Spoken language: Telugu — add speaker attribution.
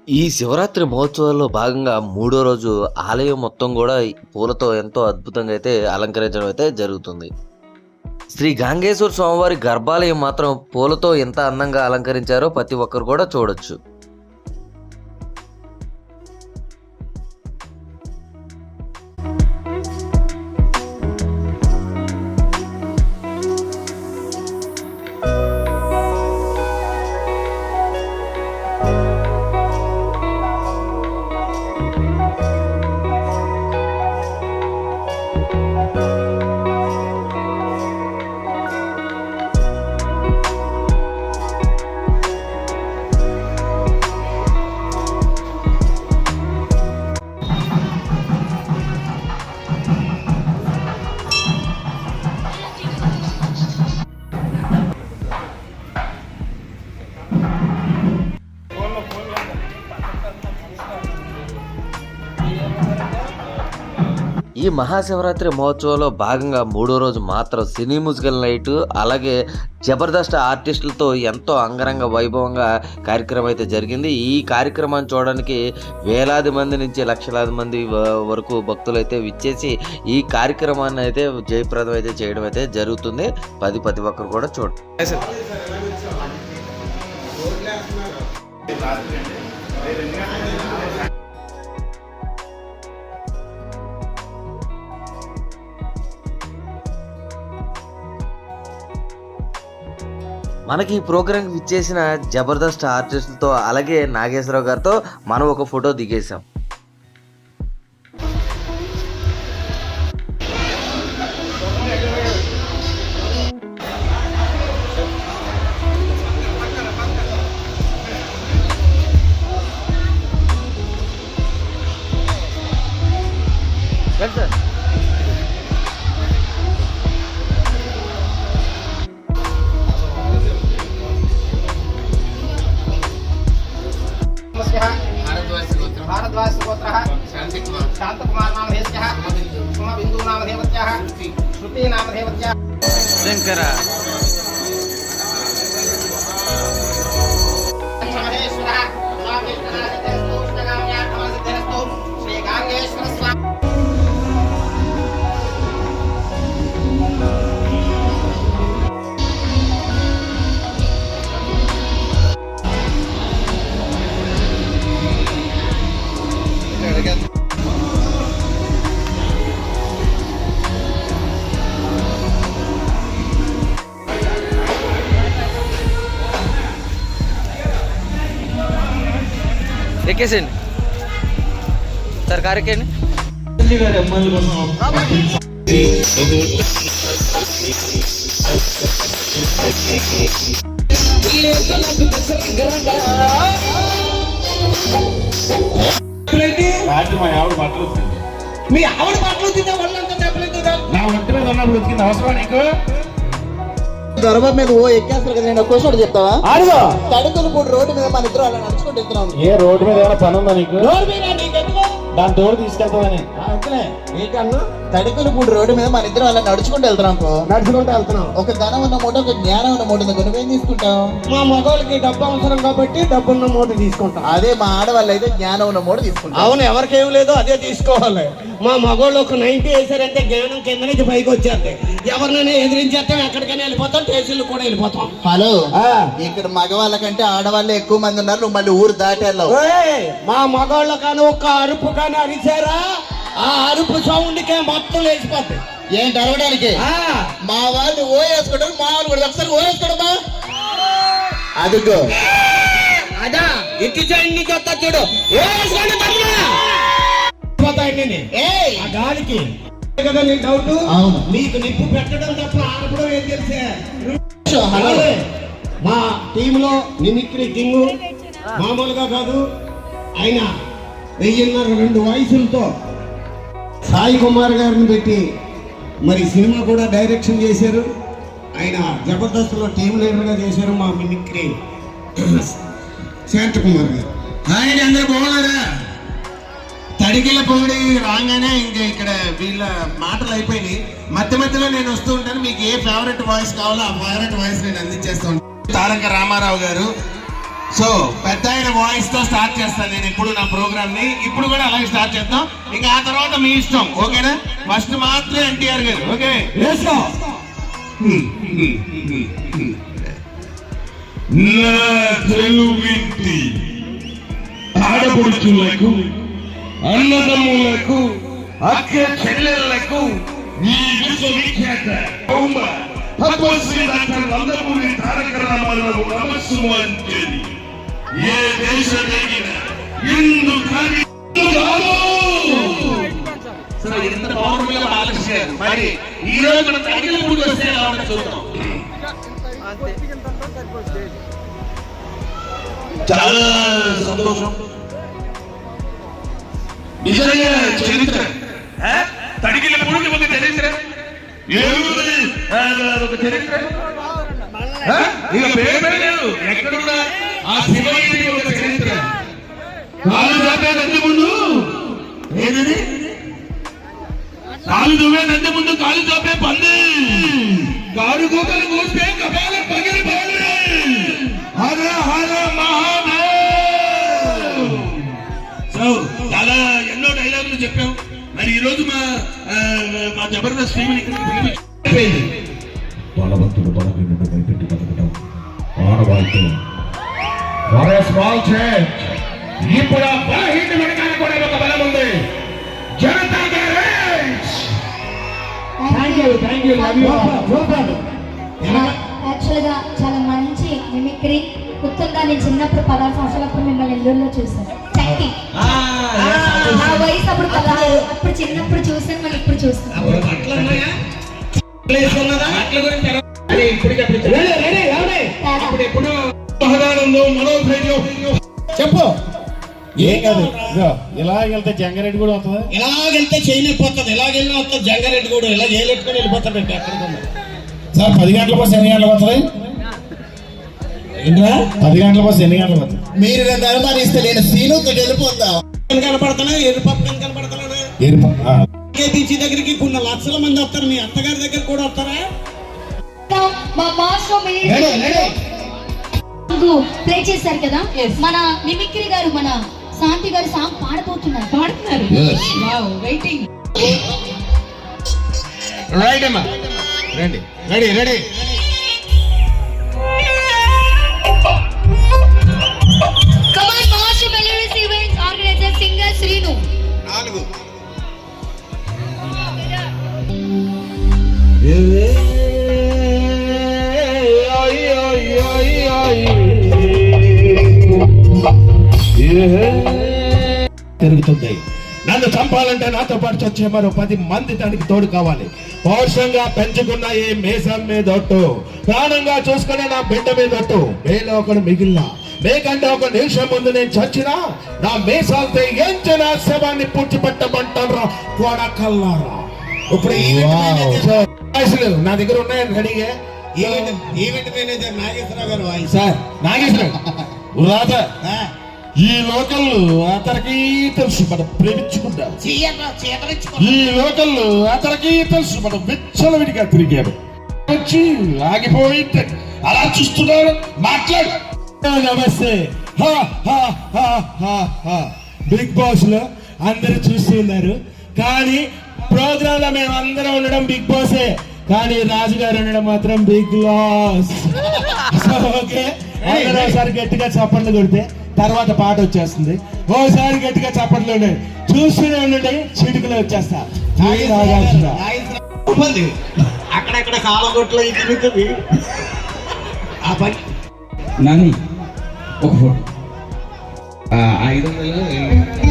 Speaker 1: ఈ శివరాత్రి మహోత్సవాల్లో భాగంగా మూడో రోజు ఆలయం మొత్తం కూడా పూలతో ఎంతో అద్భుతంగా అయితే అలంకరించడం అయితే జరుగుతుంది. శ్రీ గాంగేశ్వర స్వామివారి గర్భాలయం మాత్రం పూలతో ఎంత అందంగా అలంకరించారో ప్రతి ఒక్కరు కూడా చూడొచ్చు. ఈ మహాశివరాత్రి మహోత్సవంలో భాగంగా మూడో రోజు మాత్రం సినీ మ్యూజికల్ నైట్, అలాగే జబర్దస్త్ ఆర్టిస్టులతో ఎంతో అంగరంగ వైభవంగా కార్యక్రమం అయితే జరిగింది. ఈ కార్యక్రమాన్ని చూడడానికి వేలాది మంది నుంచి లక్షలాది మంది వరకు భక్తులు అయితే విచ్చేసి ఈ కార్యక్రమాన్ని అయితే జయప్రదం అయితే చేయడం అయితే జరుగుతుంది. ప్రతి ఒక్కరు కూడా చూడండి. మనకి ఈ ప్రోగ్రాంకి ఇచ్చేసిన జబర్దస్త్ ఆర్టిస్టులతో అలాగే నాగేశ్వరరావు గారితో మనం ఒక ఫోటో దిగేసాం.
Speaker 2: शांतकुमार नाम बिंदु नाम श्रुति नाम
Speaker 1: शंकर
Speaker 2: श्री गांगेश्वर स्वामी
Speaker 1: ఎక్కేసండి సార్, కారు ఎక్కండి.
Speaker 2: మీ ఆవిడ బట్టలు తింటే వాళ్ళంతా చెప్పలేదు.
Speaker 3: నా ఒంటి మీద ఉన్నప్పుడు ఉతికింది అవసరం నీకు?
Speaker 4: దొరబాబు మీద ఓ ఎక్కేస్తారు కదా, నేను ఒక చోట చెప్తావా?
Speaker 3: ఆడుగో
Speaker 4: తడుకులు కూడా రోడ్డు మీద మన ఇద్దరు అలా నడుచుకుంటూ వెళ్తున్నాం.
Speaker 3: ఏ రోడ్డు మీద ఏమైనా పని ఉందా నీకు?
Speaker 4: నీకెందుకు
Speaker 3: దాని తోడు తీసుకెళ్తావని
Speaker 4: నీకన్నా తడుకులు కూడా రోడ్డు మీద మన ఇద్దరు అలా నడుచుకుంటూ వెళ్తున్నాం.
Speaker 3: నడుచుకుంటూ వెళ్తున్నాం.
Speaker 4: ఒక ధనం ఉన్న మూట, ఒక జ్ఞానం ఉన్న మూట ఉంది. నువ్వేం తీసుకుంటావు?
Speaker 3: మా మగవాళ్ళకి డబ్బు అవసరం కాబట్టి డబ్బున్న మూట తీసుకుంటాం.
Speaker 4: అదే మా ఆడవాళ్ళు అయితే జ్ఞానం ఉన్న మూట తీసుకుంటాం.
Speaker 3: అవును, ఎవరికేం లేదో అదే తీసుకోవాలి. మా మగవాళ్ళు ఒక 90 వేసారంటే జ్ఞానం కింద నుంచి పైకి వచ్చేస్తే ఎవరినైనా ఎదిరించేస్తాం, ఎక్కడికైనా వెళ్ళిపోతాం, స్టేషన్లు కూడా వెళ్ళిపోతాం.
Speaker 4: హలో, ఇక్కడ మగవాళ్ళ కంటే ఆడవాళ్ళే ఎక్కువ మంది ఉన్నారు. నువ్వు మళ్ళీ ఊరు దాటేళ్ళవు.
Speaker 3: మా మగవాళ్ళ కానీ ఒక్క అరుపు కానీ అరిచారా, ఆ అరుపు సౌండ్కే మొత్తం లేచిపోతాయి.
Speaker 4: ఏంటి అరవడానికి? మా వాళ్ళు ఓ వేసుకుంటారు, మా వాళ్ళు కూడా ఒకసారి ఓ వేసుకోవడమా? అదిగో
Speaker 3: అదా ఇటు సైడ్ నుంచి వస్తా చూడు, ఆ గాలికి కదా నీ డౌట్. నీకు నిప్పు పెట్టడం తప్ప ఆడపడం ఏం తెలిసే. మా టీంలో మిమిక్రీ కింగ్ మామూలుగా కాదు, ఆయన 1.5-2 వాయిసులతో సాయి కుమార్ గారిని పెట్టి మరి సినిమా కూడా డైరెక్షన్ చేశారు. ఆయన జబర్దస్త్లో టీం లీడర్గా చేశారు మా మిమిక్రీ శాంతకుమార్ గారు. ఆయన అందరూ బాగున్నారా? తడికిల పొగిడి రాగానే ఇంకా ఇక్కడ వీళ్ళ మాటలు అయిపోయినాయి. మధ్యలో నేను వస్తూ ఉంటాను, మీకు ఏ ఫేవరెట్ వాయిస్ కావాలో ఆ ఫేవరెట్ వాయిస్ నేను అందించేస్తూ ఉంటాను. తారక రామారావు గారు
Speaker 2: సో పెద్ద ఆయన వాయిస్ తో స్టార్ట్ చేస్తాను నేను ఎప్పుడు నా ప్రోగ్రామ్ ని. ఇప్పుడు కూడా అలాగే స్టార్ట్ చేద్దాం. ఇంకా ఆ తర్వాత మీ ఇష్టం. ఓకేనా? ఫస్ట్ మాత్రం ఎన్టీఆర్ గారు. ఓకే,
Speaker 5: నా తెలుగింటి ఆడపడుచులకు, అన్నదమ్ములకు, అక్క చెల్లెళ్లకు ఈ విశ్వవిఖ్యాత తపస్వి డాక్టర్ నందమూరి తారక రామారావు నమస్సుమాంజలి. ఏ దేశమేగిన ఇందు కానీ
Speaker 2: ఎంత పౌర్ణమిగా ఆలోచించారు. మరి ఈ రోజు మనం తగిలి ముందు వస్తే ఎలా ఉంటుందో చూద్దాం.
Speaker 5: చాలా సంతోషం. నిజంగా చరిత్ర తడిగిల పూడికి ఒక చరిత్ర, ఒక చరిత్ర ఇక పేరు లేదు. ఎక్కడున్నా ఆ శివయ్యకి ఒక చరిత్ర. కాలు చాపే నంది ముందు ఏది, కాలు దువ్వే నంది ముందు కాలు చాపే పంది, కారు గోకలు కూస్తే కపాలం పగిలి పోలే. హర హర మహాదేవ్. సో చాలా ఎన్నో డైలాగులు చెప్పాం. మరి ఈ రోజు మా జబర్దస్త్ టీంని పిలిపించి బలవంతుడు బలహీనుడు భయపెట్టి బతకటం ఆడవాళ్ళతో స్మాల్ చేంజ్. ఇప్పుడు ఆ బలహీనుడు వెనకాల కూడా ఒక బలం ఉంది. జనతా
Speaker 6: యాక్చువల్ గా చాలా మంచి మిమిక్రీ. గుర్తుందా, నేను చిన్నప్పుడు 16 సంవత్సరాలప్పుడు మిమ్మల్ని నెల్లూరులో చూసాను. చట్టి నా వయసు అప్పుడు 16. అప్పుడు చిన్నప్పుడు చూసాను, మళ్ళీ ఇప్పుడు చూస్తాను.
Speaker 3: చెప్పు. ఏం కాదు, ఇలాగెళ్తే జంగారెడ్డి కూడా వస్తుంది. ఇలాగెళ్తే చేయలేకపోతుంది, ఇలాగెళ్ళినా వస్తుంది జంగారెడ్డి కూడా. ఇలా చేయలేట్టుకొని వెళ్ళిపోతాడు. ఎక్కడికన్నా సార్ 10 గంటల బస్సు ఎన్ని గంటలకు వస్తుంది? 10 గంటల బస్సు ఎన్ని గంటలకు వస్తుంది? మీరు అనుమానిస్తే నేను సీనుతో వెళ్ళిపోతా. కనపడుతున్నా ఎరుపక్క కనపడుతున్నా. బీచ్ దగ్గరికి కొన్ని లక్షల మంది వస్తారు. మీ అత్తగారి దగ్గర కూడా వస్తారా?
Speaker 6: మా మాస్టర్ ప్లే చేశారు కదా, మన మిమిక్రీ గారు, మన శాంతి గారు సాంగ్ పాడుతున్నారు. వెయిటింగ్.
Speaker 3: రైట్ అమ్మా, రండి. Ready ready.
Speaker 6: Come on, Master Melodies Events organizer singer Srinu.
Speaker 3: 4. తిరుగుతుంది. నన్ను చంపాలంటే నాతో పాటు చచ్చే మరో 10 మంది దానికి తోడు కావాలి. పౌరుషంగా పెంచుకున్న ఈ మీసం మీదొట్టు, ప్రాణంగా చూసుకునే నా బిడ్డ మీదొట్టు. మేలో ఒకడు మిగిలిన మేకంటే ఒక నిమిషం ముందు నేను చచ్చినా నా మీసాలతో ఎంచిన శవాన్ని పూడ్చిపెట్టమంటారా కొడకల్లారా. ఇప్పుడు నా దగ్గర ఉన్నాయని రెడీగా. ఈవెంట్ మేనేజర్ నాగేశ్వరరావు గారు వాయిస్. సార్ నాగేశ్వరరావు రాదా? ఈ లోకల్లో అతనికి తెలుసు మనం ప్రేమించుకుంటాం. ఈ లోకల్లో అతనికి తెలుసు మనం విచ్చలవిడిగా తిరిగారు. వచ్చి ఆగిపోయి అలా చూస్తున్నారు. మాట్లాడు. నమస్తే. బిగ్ బాస్ లో అందరూ చూస్తున్నారు, కానీ ప్రోగ్రామ్ లో మేము అందరం ఉండడం బిగ్ బాసే, కానీ రాజుగారు ఉండడం మాత్రం బిగ్ లాస్. ఓకే, ఒకసారి గట్టిగా చప్పట్లు కొడితే తర్వాత పాట వచ్చేస్తుంది. ఓసారి గట్టిగా చప్పట్లు ఉండండి, చూస్తూనే ఉండండి, చిటికలో వచ్చేస్తా. అక్కడెక్కడ కాలగొట్లో ఇది ఆ పని.
Speaker 7: నాని ఒక ఫోటో 500